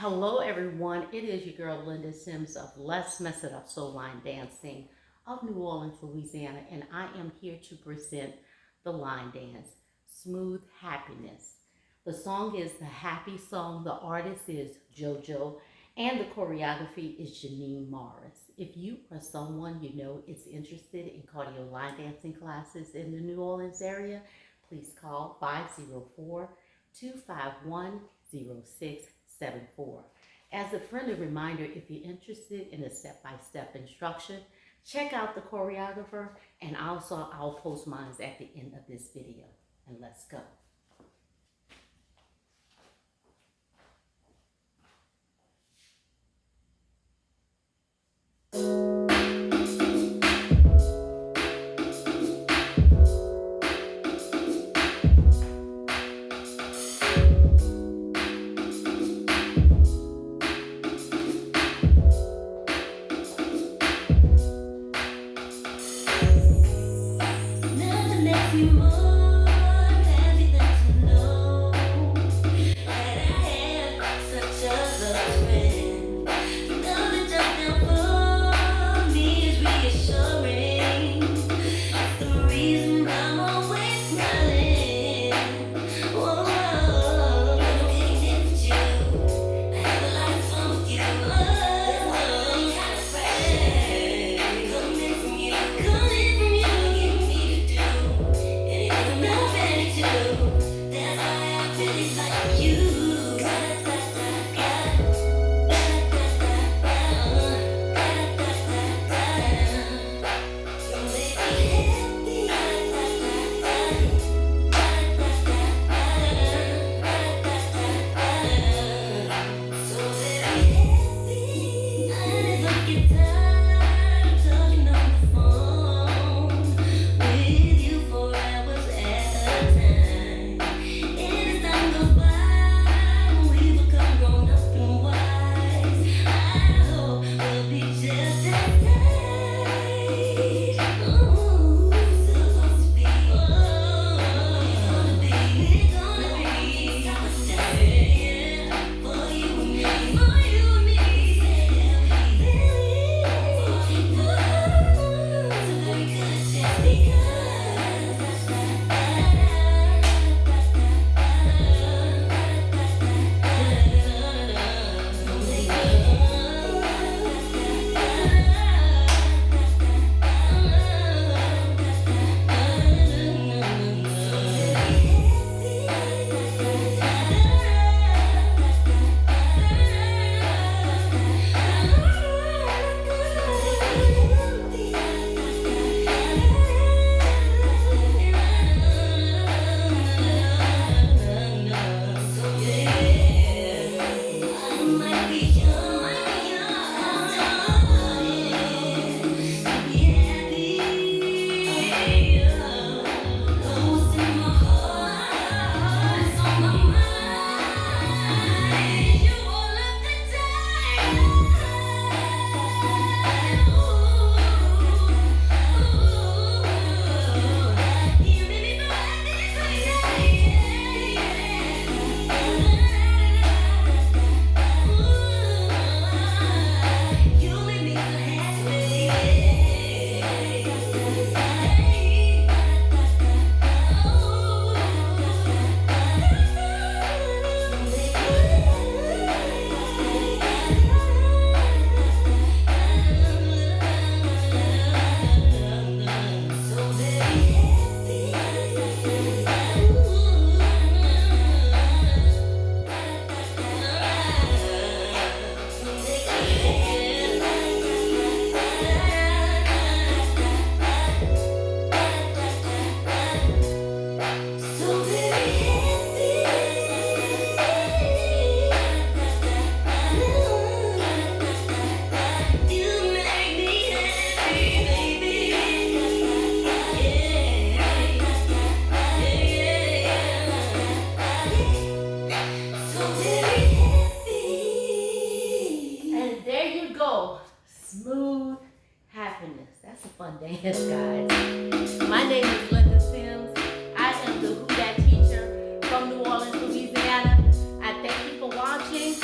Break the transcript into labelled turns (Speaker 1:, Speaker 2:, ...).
Speaker 1: Hello everyone, it is your girl Linda Sims of Let's Mess It Up Soul Line Dancing of New Orleans, Louisiana, and I am here to present the line dance, Smooth Happiness. The song is the happy song, the artist is JOJO, and the choreography is JANEAN. If you are someone you know is interested in cardio line dancing classes in the New Orleans area, please call 504-251-0674. As a friendly reminder, if you're interested in a step-by-step instruction, check out the choreographer, and also I'll post mine at the end of this video. And let's go. Smooth Happiness. That's a fun dance, guys. My name is Linda Sims. I am the Who Dat teacher from New Orleans, Louisiana. I thank you for watching.